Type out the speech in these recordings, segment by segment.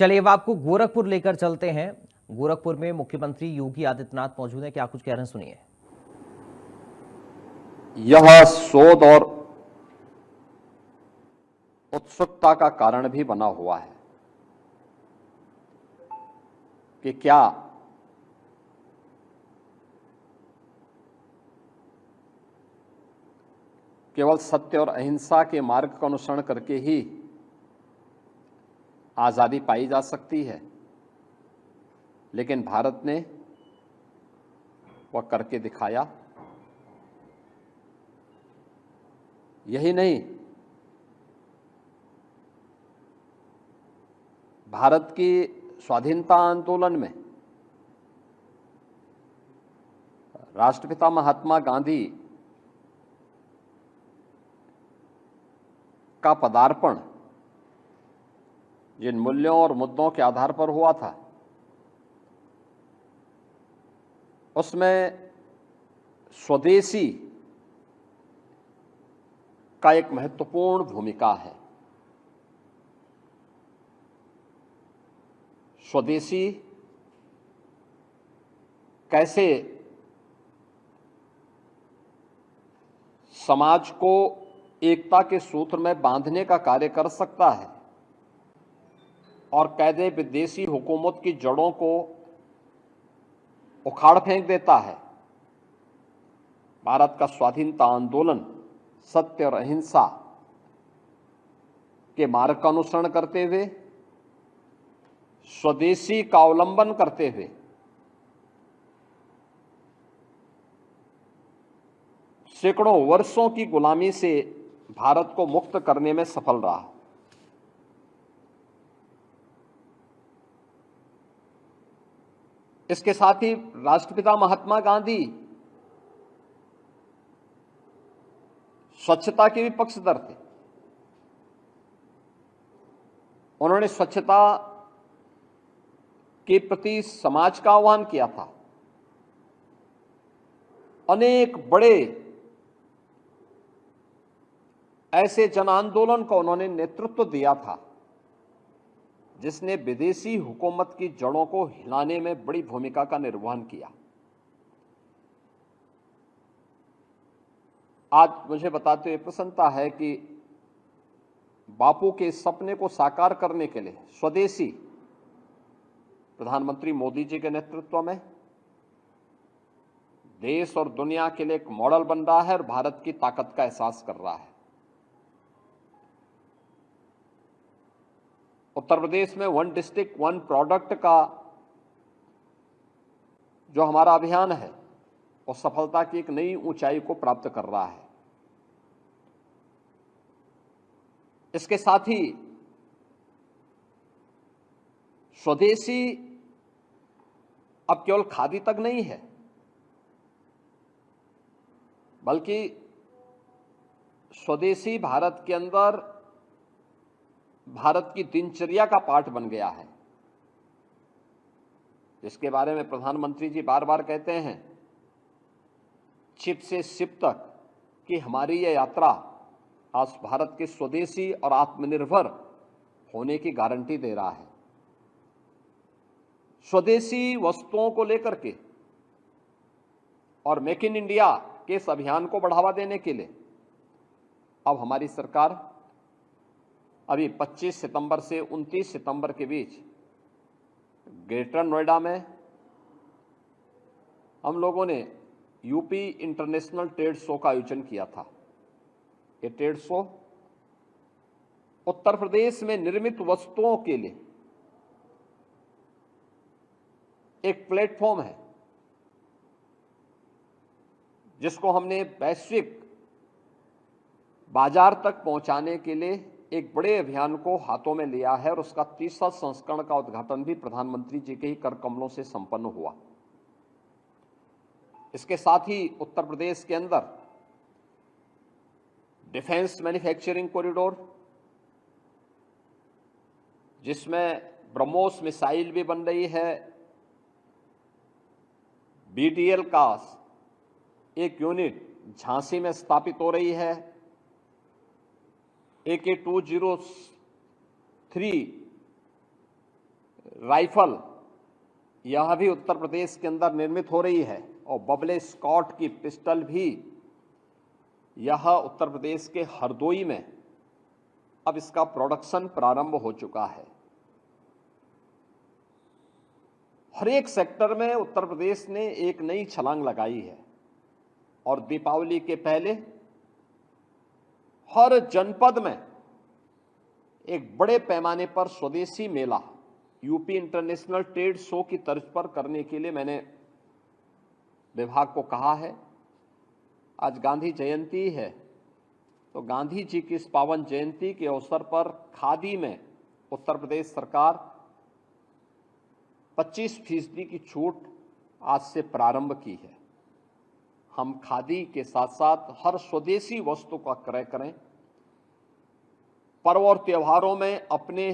चलिए अब आपको गोरखपुर लेकर चलते हैं। गोरखपुर में मुख्यमंत्री योगी आदित्यनाथ मौजूद हैं, क्या कुछ कह रहे हैं सुनिए। यह शोध और उत्सुकता का कारण भी बना हुआ है कि क्या केवल सत्य और अहिंसा के मार्ग का अनुसरण करके ही आजादी पाई जा सकती है, लेकिन भारत ने वह करके दिखाया। यही नहीं, भारत की स्वाधीनता आंदोलन में राष्ट्रपिता महात्मा गांधी का पदार्पण जिन मूल्यों और मुद्दों के आधार पर हुआ था, उसमें स्वदेशी का एक महत्वपूर्ण भूमिका है। स्वदेशी कैसे समाज को एकता के सूत्र में बांधने का कार्य कर सकता है और कैसे विदेशी हुकूमत की जड़ों को उखाड़ फेंक देता है। भारत का स्वाधीनता आंदोलन सत्य और अहिंसा के मार्ग का अनुसरण करते हुए, स्वदेशी का अवलंबन करते हुए सैकड़ों वर्षों की गुलामी से भारत को मुक्त करने में सफल रहा। इसके साथ ही राष्ट्रपिता महात्मा गांधी स्वच्छता के भी पक्षधर थे। उन्होंने स्वच्छता के प्रति समाज का आह्वान किया था। अनेक बड़े ऐसे जन आंदोलन को उन्होंने नेतृत्व दिया था जिसने विदेशी हुकूमत की जड़ों को हिलाने में बड़ी भूमिका का निर्वहन किया। आज मुझे बताते हुए प्रसन्नता है कि बापू के सपने को साकार करने के लिए स्वदेशी प्रधानमंत्री मोदी जी के नेतृत्व में देश और दुनिया के लिए एक मॉडल बन रहा है और भारत की ताकत का एहसास कर रहा है। उत्तर प्रदेश में वन डिस्ट्रिक्ट वन प्रोडक्ट का जो हमारा अभियान है वो सफलता की एक नई ऊंचाई को प्राप्त कर रहा है। इसके साथ ही स्वदेशी अब केवल खादी तक नहीं है, बल्कि स्वदेशी भारत के अंदर भारत की दिनचर्या का पार्ट बन गया है, जिसके बारे में प्रधानमंत्री जी बार बार कहते हैं, छिप से शिप तक कि हमारी यह यात्रा आज भारत के स्वदेशी और आत्मनिर्भर होने की गारंटी दे रहा है। स्वदेशी वस्तुओं को लेकर के और मेक इन इंडिया के इस अभियान को बढ़ावा देने के लिए अब हमारी सरकार अभी 25 सितंबर से 29 सितंबर के बीच ग्रेटर नोएडा में हम लोगों ने यूपी इंटरनेशनल ट्रेड शो का आयोजन किया था। ये ट्रेड शो उत्तर प्रदेश में निर्मित वस्तुओं के लिए एक प्लेटफॉर्म है, जिसको हमने वैश्विक बाजार तक पहुंचाने के लिए एक बड़े अभियान को हाथों में लिया है और उसका तीसरा संस्करण का उद्घाटन भी प्रधानमंत्री जी के ही कर कमलों से संपन्न हुआ। इसके साथ ही उत्तर प्रदेश के अंदर डिफेंस मैन्युफैक्चरिंग कॉरिडोर, जिसमें ब्रह्मोस मिसाइल भी बन रही है, BTL का एक यूनिट झांसी में स्थापित हो रही है, AK-203 राइफल यह भी उत्तर प्रदेश के अंदर निर्मित हो रही है और बबले स्कॉट की पिस्टल भी यह उत्तर प्रदेश के हरदोई में अब इसका प्रोडक्शन प्रारंभ हो चुका है। हर एक सेक्टर में उत्तर प्रदेश ने एक नई छलांग लगाई है और दीपावली के पहले हर जनपद में एक बड़े पैमाने पर स्वदेशी मेला यूपी इंटरनेशनल ट्रेड शो की तर्ज पर करने के लिए मैंने विभाग को कहा है। आज गांधी जयंती है, तो गांधी जी की इस पावन जयंती के अवसर पर खादी में उत्तर प्रदेश सरकार 25% की छूट आज से प्रारंभ की है। हम खादी के साथ साथ हर स्वदेशी वस्तु का क्रय करें। पर्व और त्योहारों में अपने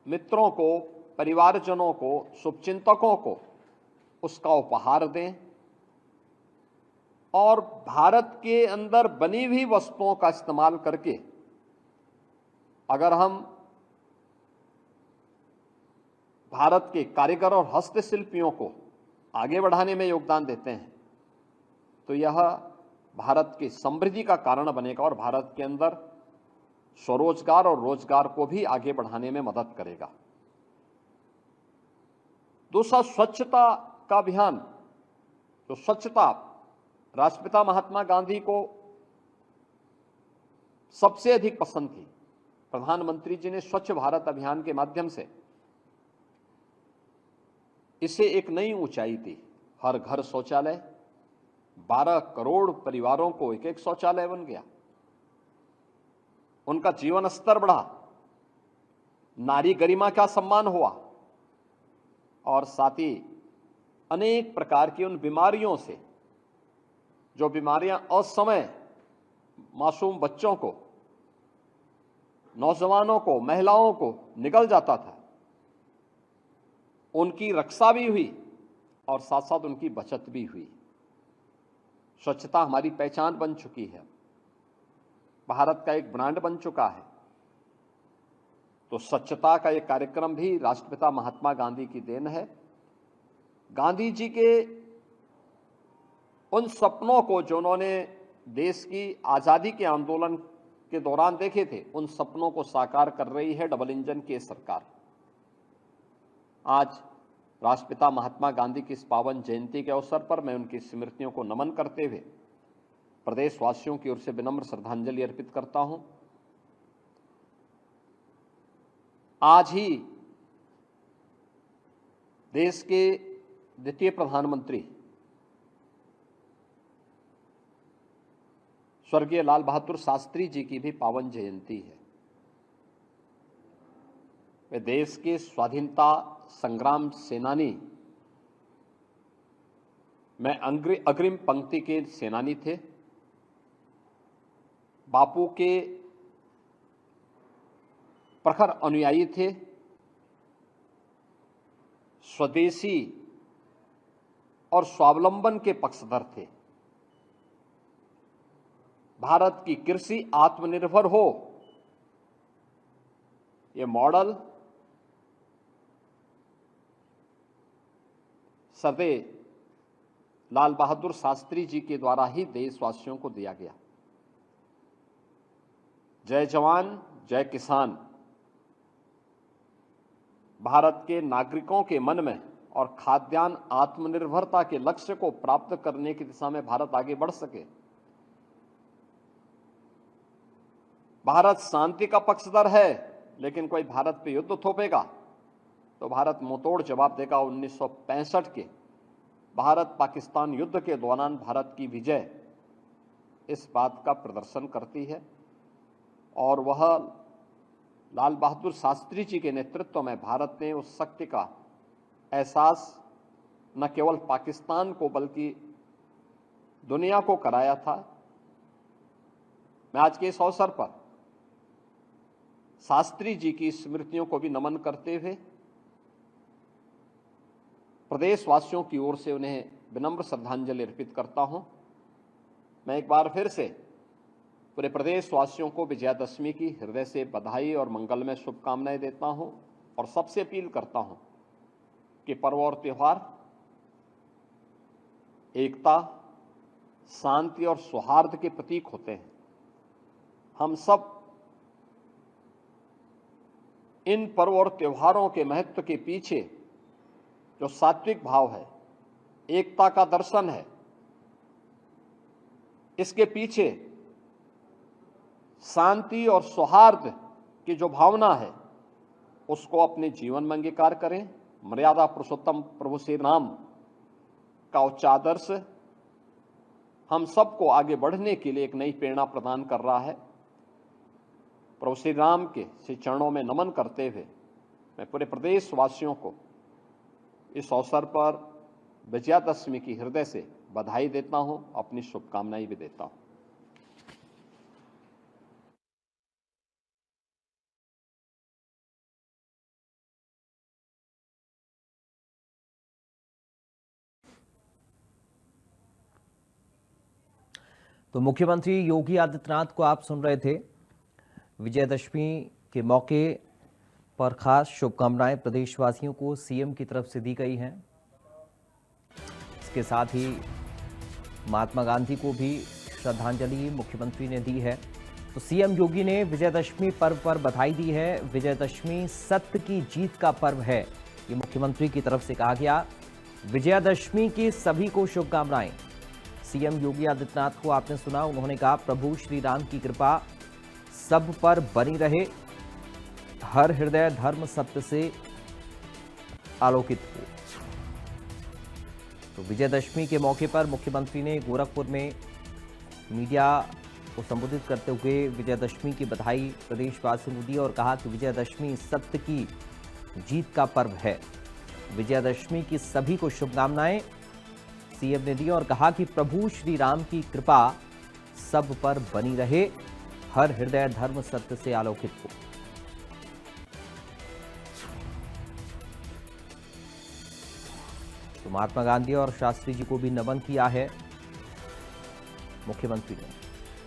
मित्रों को, परिवारजनों को, शुभचिंतकों को उसका उपहार दें और भारत के अंदर बनी हुई वस्तुओं का इस्तेमाल करके अगर हम भारत के कारीगर और हस्तशिल्पियों को आगे बढ़ाने में योगदान देते हैं तो यह भारत की समृद्धि का कारण बनेगा और भारत के अंदर स्वरोजगार और रोजगार को भी आगे बढ़ाने में मदद करेगा। दूसरा, स्वच्छता का अभियान। तो स्वच्छता राष्ट्रपिता महात्मा गांधी को सबसे अधिक पसंद थी। प्रधानमंत्री जी ने स्वच्छ भारत अभियान के माध्यम से इसे एक नई ऊंचाई दी। हर घर शौचालय, 12 करोड़ परिवारों को एक एक शौचालय बन गया, उनका जीवन स्तर बढ़ा, नारी गरिमा का सम्मान हुआ और साथ ही अनेक प्रकार की उन बीमारियों से, जो बीमारियां असमय मासूम बच्चों को, नौजवानों को, महिलाओं को निगल जाता था, उनकी रक्षा भी हुई और साथ साथ उनकी बचत भी हुई। स्वच्छता हमारी पहचान बन चुकी है, भारत का एक ब्रांड बन चुका है। तो स्वच्छता का एक कार्यक्रम भी राष्ट्रपिता महात्मा गांधी की देन है। गांधी जी के उन सपनों को जो उन्होंने देश की आजादी के आंदोलन के दौरान देखे थे, उन सपनों को साकार कर रही है डबल इंजन की सरकार। आज राष्ट्रपिता महात्मा गांधी की इस पावन जयंती के अवसर पर मैं उनकी स्मृतियों को नमन करते हुए प्रदेशवासियों की ओर से विनम्र श्रद्धांजलि अर्पित करता हूं। आज ही देश के द्वितीय प्रधानमंत्री स्वर्गीय लाल बहादुर शास्त्री जी की भी पावन जयंती है। वे देश के स्वाधीनता संग्राम सेनानी में अग्रिम पंक्ति के सेनानी थे। बापू के प्रखर अनुयायी थे। स्वदेशी और स्वावलंबन के पक्षधर थे। भारत की कृषि आत्मनिर्भर हो, ये मॉडल सरदार लाल बहादुर शास्त्री जी के द्वारा ही देशवासियों को दिया गया। जय जवान जय किसान भारत के नागरिकों के मन में और खाद्यान्न आत्मनिर्भरता के लक्ष्य को प्राप्त करने की दिशा में भारत आगे बढ़ सके। भारत शांति का पक्षधर है, लेकिन कोई भारत पे युद्ध थोपेगा तो भारत मुंहतोड़ जवाब देगा। 1965 के भारत पाकिस्तान युद्ध के दौरान भारत की विजय इस बात का प्रदर्शन करती है और वह लाल बहादुर शास्त्री जी के नेतृत्व में भारत ने उस शक्ति का एहसास न केवल पाकिस्तान को बल्कि दुनिया को कराया था। मैं आज के इस अवसर पर शास्त्री जी की स्मृतियों को भी नमन करते हुए प्रदेशवासियों की ओर से उन्हें विनम्र श्रद्धांजलि अर्पित करता हूं। मैं एक बार फिर से पूरे प्रदेशवासियों को विजयादशमी की हृदय से बधाई और मंगलमय शुभकामनाएं देता हूं। और सबसे अपील करता हूं कि पर्व और त्योहार एकता, शांति और सौहार्द के प्रतीक होते हैं। हम सब इन पर्व और त्योहारों के महत्व के पीछे जो सात्विक भाव है, एकता का दर्शन है, इसके पीछे शांति और सौहार्द की जो भावना है, उसको अपने जीवन में अंगीकार करें। मर्यादा पुरुषोत्तम प्रभु श्री राम का उच्च आदर्श हम सबको आगे बढ़ने के लिए एक नई प्रेरणा प्रदान कर रहा है। प्रभु श्री राम के श्री चरणों में नमन करते हुए मैं पूरे प्रदेशवासियों को इस अवसर पर विजयादशमी की हृदय से बधाई देता हूं, अपनी शुभकामनाएं भी देता हूं। तो मुख्यमंत्री योगी आदित्यनाथ को आप सुन रहे थे। विजयदशमी के मौके पर खास शुभकामनाएं प्रदेशवासियों को सीएम की तरफ से दी गई हैं। इसके साथ ही महात्मा गांधी को भी श्रद्धांजलि मुख्यमंत्री ने दी है। तो सीएम योगी ने विजयदशमी पर्व पर बधाई दी है। विजयदशमी सत्य की जीत का पर्व है, ये मुख्यमंत्री की तरफ से कहा गया। विजयादशमी की सभी को शुभकामनाएं। सीएम योगी आदित्यनाथ को आपने सुना, उन्होंने कहा प्रभु श्री राम की कृपा सब पर बनी रहे, हर हृदय धर्म सत्य से आलोकित हो। तो विजयदशमी के मौके पर मुख्यमंत्री ने गोरखपुर में मीडिया को संबोधित करते हुए विजयदशमी की बधाई प्रदेशवासियों को दी और कहा कि विजयदशमी सत्य की जीत का पर्व है। विजयदशमी की सभी को शुभकामनाएं सीएम ने दी और कहा कि प्रभु श्री राम की कृपा सब पर बनी रहे, हर हृदय धर्म सत्य से आलोकित हो। तो महात्मा गांधी और शास्त्री जी को भी नमन किया है मुख्यमंत्री ने।